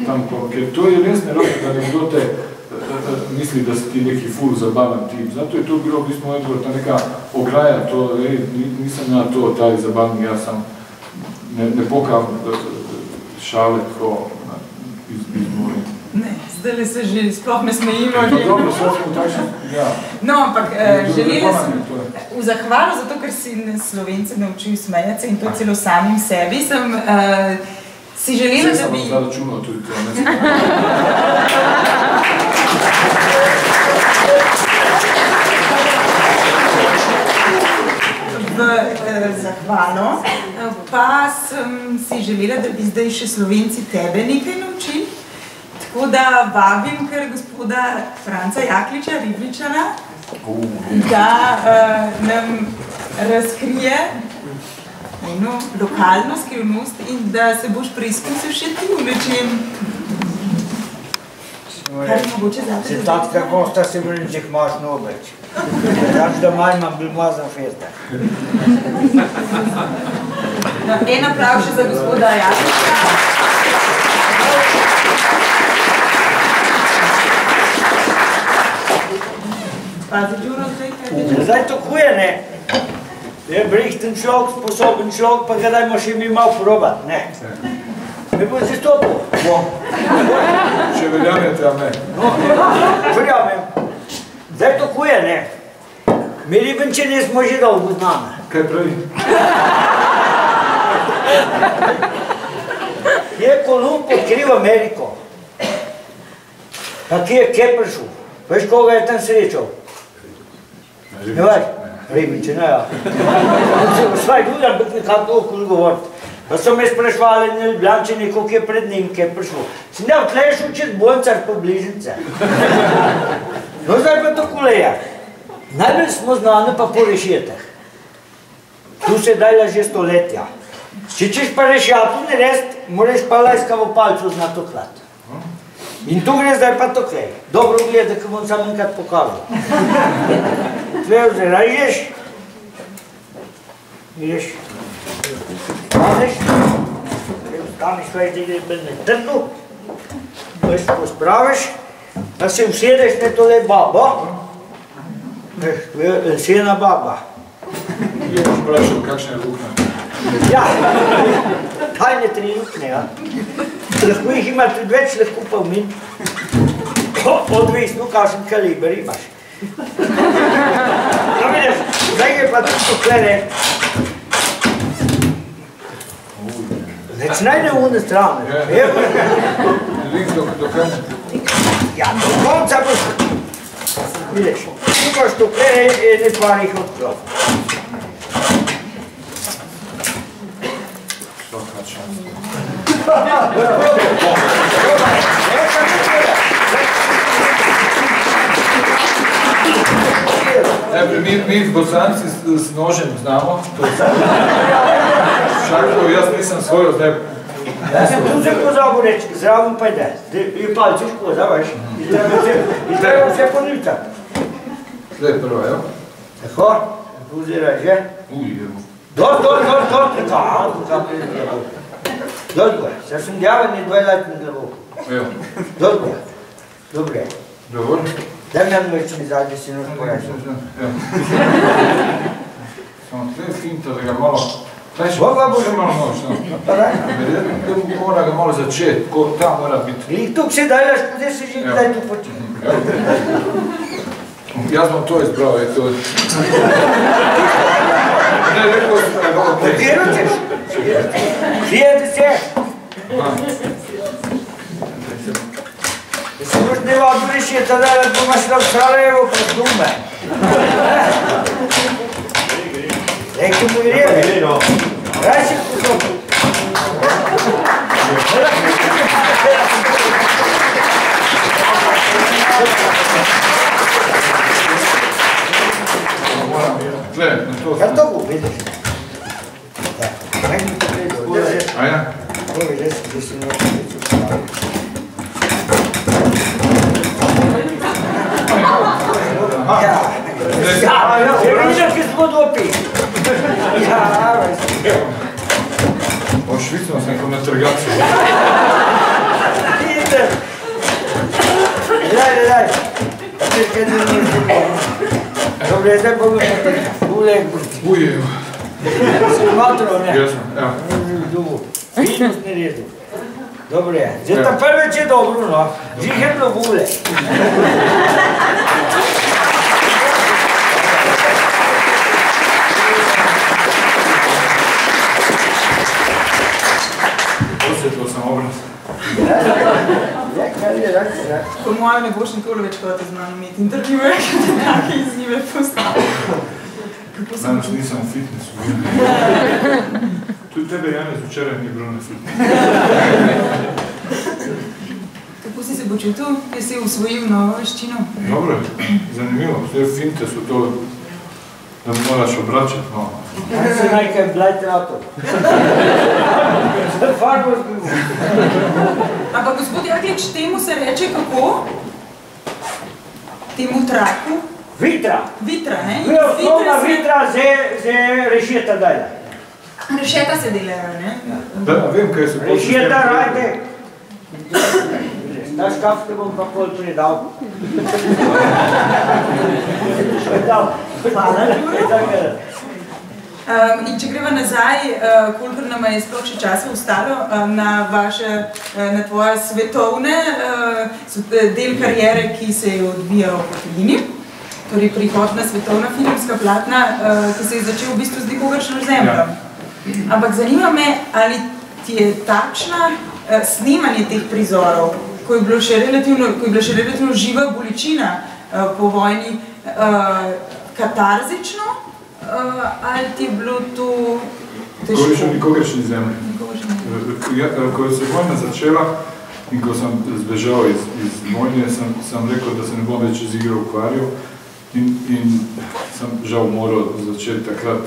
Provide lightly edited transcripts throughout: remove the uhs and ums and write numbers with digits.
tam, ker to je res nerodno, da nekdo te misli, da si ti neki ful zabavan tip. Zato je to bilo v bistvu odgovor, ta neka ograja, to, nisem ja to, taj zabavni, jaz sam ne pokam šale tako iz mori. Ne, zdaj se že sploh ne smejimo. Dobro, sve smo takšni, ja. No, ampak želela sem v zahvalo, zato ker si Slovence naučil smejati se in to celo samim sebi, sem si želela, da bi... Vse sem vam zaračunal tudi to, ne sem. V zahvalo pa sem si želela, da bi zdaj še Slovenci tebe nekaj naučili. Tako da vabim kar gospoda Franca Jakliča, Ribičana, da nam razkrije eno lokalno skrivnost in da se boš preizkusil še ti v nečem. Kar je mogoče zate? Se tatka gosta se vrniček imaš na obeč. Tako da manj imam bil mazan festa. En aplav še za gospoda Jakliča. Zdaj tako je, ne? Je brihten človek, sposoben človek, pa ga dajmo še mi malo probat, ne? Mi bo si stopil. Če verjamete, a ne? No, verjamem. Zdaj tako je, ne? Mi Ribenčani smo že dolgo z nami. Kaj pravi? Je Kolumb odkril Ameriko. Pa kje je prišel? Veš, koga je tam srečal? Ne veš? Ribenčana, ja. Svaj ljudem bi nekako okoli govoriti. Pa so me sprašvali na Ljubljančani, koliko je pred njim, kje je prišlo. Sem da tle je šel čez Boncar po bližnice. No, zdaj pa takole je. Najbolj smo znani pa po rešetah. Tu se dajla že stoletja. Če češ pa rešjatu narediti, moraš pa lajskavo palčo znati oklati. In tu gre zdaj pa takole. Dobro gleda, ko bom sam enkrat pokazal. Tle vzraješ, ideš, staneš, staneš kaj zdaj gre na trdu, veš, pospraviš, da se usedeš na tole babo, veš, to je lesena baba. Je vprašal, kakšne lukne? Ja, tajne 3 lukne, ja. Lahko jih imaš tudi več, lahko pa vmin. Odvisno, kakšen kaliber imaš. No, vidiš, zdaj je pa tudi poklene. Začnaj na une strane. Lik do konca. Ja, do konca boš... Vidiš, tu boš poklene in ne parih odklop. Mi Bosanci s nožem znamo, šakov, jaz nisem svojo zdaj... Ja sem tu se pozabil reči, zraven pa ide, je palčiš koza, veš, in treba vse ponivtati. Zdaj prvo, evo. Tako, poziraj že. Evo. Dol, Dobro, sad sam djavan i 2 letni globoko. Evo. Dobro, dobre. Dobro. Daj mi jednu već mi zadnje si nož pojašnja. Evo. Samo tle finta da ga malo... Boga Bože. Sve malo noć, no. Pa daj. Mora ga malo začeti, ta mora biti. Lik tuk se dajlaš, gdje se živi, daj tu početi. Jaz bom to izbral, je to... Ne, rekao sam da je malo teško. Podiru ćeš? Prijete se. Se još ne odmoriš je tada da domaš na Sarajevo kroz Dume. Rekao mu vrijeme. Raši kusoku. Gle, na to... Kad to vidiš? Da, nekaj to gledao. A ja? Ovo je gdje si noću stavio. Ja, vidiš kad smo dopi. Ja, O, švicno sam nekom na trgaciju. Dobre, zdaj pa bule. Bujejo. Si matro, ne? Jasno, evo. Vidnost ne redu. Dobre, zdaj ta prveč je dobro, no. Žihemno bule. Osjetilo sam obraz. Po mojem ne boš nikoli več hoditi z mano imeti intervjuje, ker te take izzive postavljajo. Danas nisam u fitnessu. Tu tebe Janez včeraj nije bilo na fitnessu. Kako si se počutil, kaj si usvojil novo veščino? Dobro, zanimljivo. Sve finte su to da moraš obraćati malo. Kaj se najkaj blajtrator? Zdaj farbo zbivu. Ampak gospod Jaklič, temu se reče kako? Temu traku? Vitra. Vitra, ne? Osnovna vitra za rešeta dalje. Rešeta se delajo, ne? Da, vem kaj se počne. Rešeta rajte. Ta škaf te bom pa pol predal. Hvala, in če greva nazaj, kolikor nama je sploh še časa ostalo, na tvoje svetovne del karijere, ki se je odvijal v tujini, torej prihod na svetovna filmska platna, ki se je začel v bistvu z nikogaršno zemljo. Ampak zanima me, ali ti je takšna snemanje teh prizorov, ko je bila še relativno živa bolečina po vojni, katarzično, ali ti je bilo to težko? Govoriš o nikogaršnji zemlji. Ko se vojna začela in ko sem zbežal iz vojne, sem rekel, da se ne bom več z igro ukvarjal in sem žal moral začeti takrat,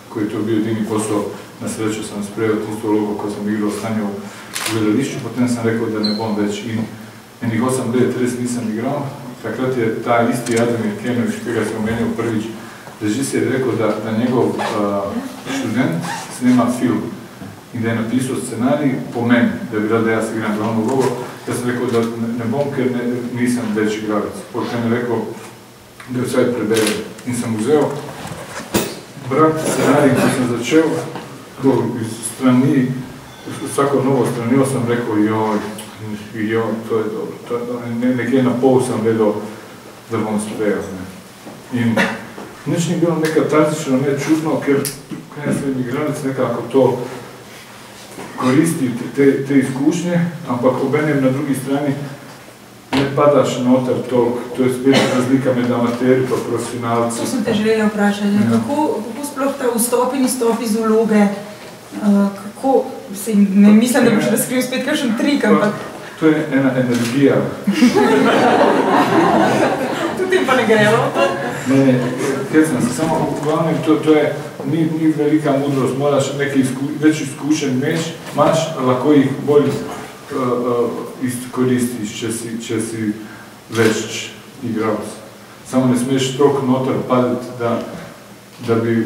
ko je to bil edini posel. Na srečo sem sprejel tisto vlogo, ko sem igral stanjo v gledališču, potem sem rekel, da ne bom več in enih 8 let res nisem igral. Takrat je ta isti Ademir Kenović, ki ga sem omenil prvič, režiser je rekel, da njegov študent snema film in da je napisal scenarij po meni, da bi rad, da jaz igram glavno vlogo. Jaz sem rekel, da ne bom, ker nisem več igralec. Potem je rekel, da je vsaj preberem. In sem vzel brat scenarij, ko sem začel, iz strani, vsako novo stranijo sem rekel, joj, to je dobro. Nekje na pol sem vedel, da bom sprejel. In nič ni bilo nekaj tarzično, ne čudno, ker srednji igralec nekako to koristi, te izkušnje, ampak obenem na drugi strani ne padaš noter toliko. To je spet razlika med amateri pa profesionalci. To sem te želela vprašati. Kako sploh ta vstop in izstop iz vloge, kako, ne mislim, da boš razkril spet kakšen trik, ampak... To je ena energija. Tudi pa ne grejo. Ne, kecam se, samo glavnem, to je, ni velika mudrost, moraš nekaj več izkušenj imaš, lahko jih bolj izkoristiš, če si več igralec. Samo ne smeš toliko noter padati, da bi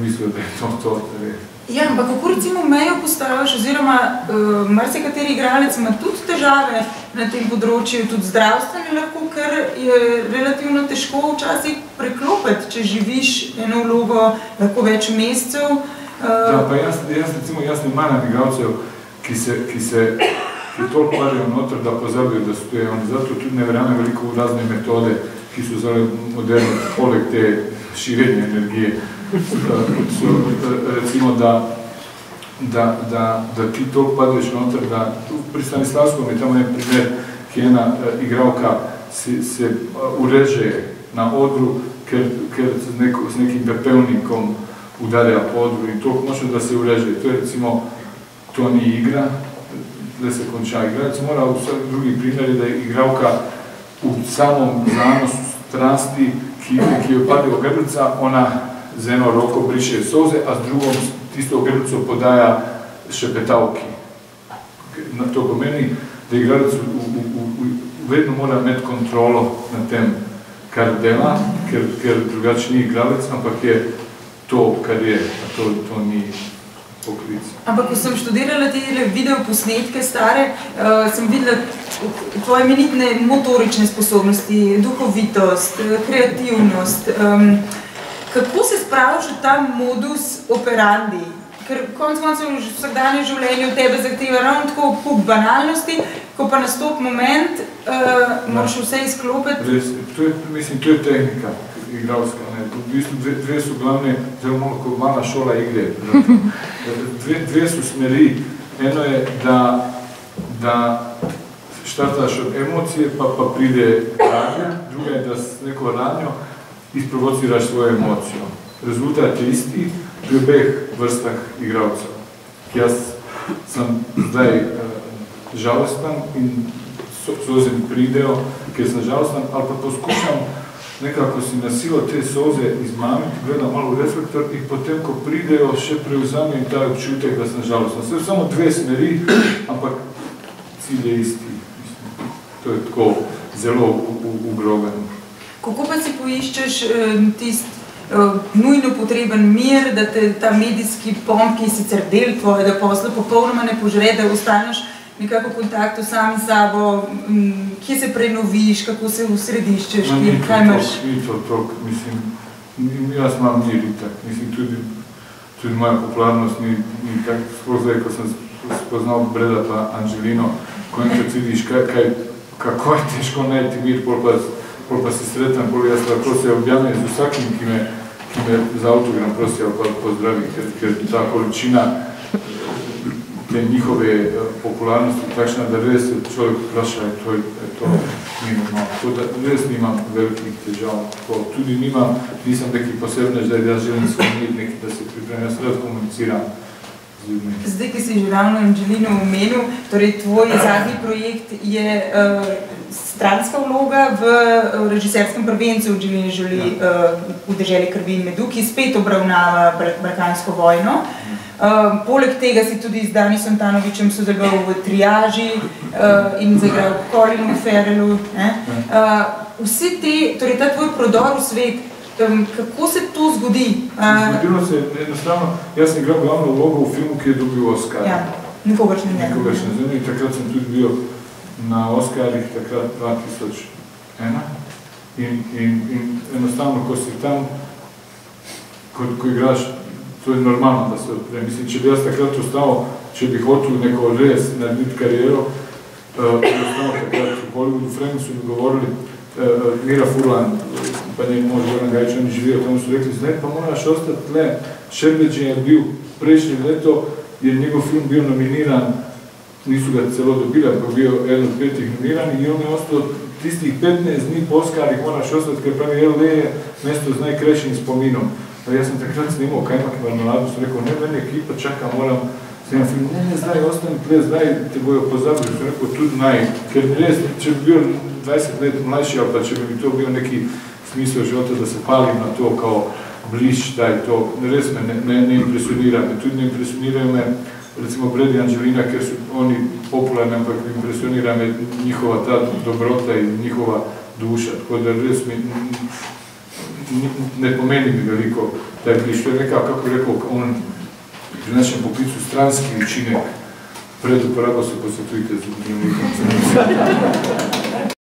mislil, da je to res. Ja, ampak kako recimo mejo postaviš, oziroma marsikateri igralec ima tudi težave na tem področju, tudi zdravstveni lahko, ker je relativno težko včasih preklopiti, če živiš eno vlogo lahko več mesecev. Da, pa jaz ne manjam igralcev, ki toliko padajo noter, da pozabijo, da so to oni. Zato tudi ne verjamem veliko v razne metode, ki so zelo moderne, poleg te širenje energije. Recimo, da ti toliko padeš noter, da pri Stanislavskom je tamo en primer, ki ena igralka se ureže na odru, ker z nekim pepelnikom udarja po odru in toliko močno, da se ureže. To je recimo, to ni igra, da se konča igra. Recimo mora v vseh drugih primeri, da je igralka v samom zanosu strasti, ki jo pade v grlica, ona z eno roko briše soze, a z drugom tisto grlico podaja šepetavki. To pomeni, da igralec vedno mora imeti kontrolo na tem, kar dela, ker drugače ni igralec, ampak je to, kar je, a to ni poklic. Ampak ko sem študirala te video posnetke stare, sem videla tvoje imenitne motorične sposobnosti, duhovitost, kreativnost. Kako se spraviš v ta modus operandi? Ker konec koncev v vsakdanjem življenju tebe zahteva ravno tako kup banalnosti, ko pa nastopi moment, moraš vse izklopiti. Mislim, to je tehnika igralska. V bistvu dve so glavne, zelo malo kot mala šola igre. Dve so smeri. Eno je, da štartaš od emocije, pa pride radnja. Druga je, da s neko radnjo izprovociraš svojo emocijo. Rezultat je isti pri obeh vrstah igralcev. Jaz sem zdaj žalostan in soze mi pridejo, ker sem žalostan, ali pa poskušam nekako si na silo te soze izmamiti, gledam malo v reflektor in potem, ko pridejo, še prevzamem ta občutek, da sem žalostan. Sve samo dve smeri, ampak cilj je isti. To je tako zelo ugrobeno. Kako pa si poiščeš tisti nujno potreben mir, da te ta medijski pomp, ki je sicer del tvojega posla, popolnoma ne požre, da ostaneš nekako v kontaktu sami s sabo, kje se prenoviš, kako se usrediščeš, kaj imaš? Ni to toliko, mislim, jaz imam mir itak, mislim, tudi moja popularnost ni tako, sploh zdaj, ko sem spoznal Breda pa Angelino, ko enkrat vidiš, kako je težko najti mir, pol pa si sretan, pol jaz lahko se objavljam z vsakim, ki me za autogram prosi ali pa pozdravi, ker ta količina te njihove popularnosti takšna, da res človek vpraša, je to mimo. Tako da res nimam velikih težav. Tudi nisem neki posebnež, da jaz želim spomniti neki, da se pripremim, jaz rad komuniciram z ljudmi. Zdaj, ki si že ravno Angelino omenil, torej tvoj zadnji projekt je stranska vloga v režiserskem prvencu Angelina Jolie v Deželi krvi in medu, ki spet obravnava balkansko vojno. Poleg tega si tudi z Danisom Tanovićem sodeloval v Triaži in zaigral v Colinu Farrellu. Vsi te, torej ta tvoj prodor v svet, kako se to zgodi? Zgodilo se enostavno, jaz sem igral glavno vlogo v filmu, ki je dobil Oscar. Ja, nikogaršnji ne. Nikogaršnji ne. Takrat sem tudi bil na Oscarih, takrat 2001. In enostavno, ko si tam, ko igraš, to je normalno, da se odpre. Mislim, če bi jaz takrat ostal, če bi hotel neko res narediti kariero, enostavno takrat v Hollywoodu, v Framu so mi govorili, Mira Furlan, pa njen mož Goran Gajić, oni živijo, tam so rekli, zdaj pa moraš ostati tle. Šerbeđin je bil prejšnje leto, je njegov film bil nominiran, niso ga celo dobili, pa bil eden od 5 nominiranih in on je ostal tistih 15 dni po Oscarih, moraš ostati, ker pravi, LA je mesto z najkrajšim spominom. Jaz sem takrat snimal Kajmak marmeladu, sem rekel, ne, meni ekipa čaka, moram snimati film. Ne, zdaj ostani tle, zdaj te bojo pozabili, sem rekel, tudi naj. Ker res, če bi bil 20 let mlajši, ali pa če bi to bil neki smisel života, da se palim na to, kao bliž, daj to, res me ne impresionira. Tudi ne impresionirajo me, recimo Brad in Angelina, ker so oni popularni, ampak impresionira me njihova ta dobrota in njihova duša. Tako da res ne pomeni mi veliko, da je bliž. To je nekako, kako rekel, on pri našem poklicu stranski učinek. Pred uporabo se posvetujte z njim.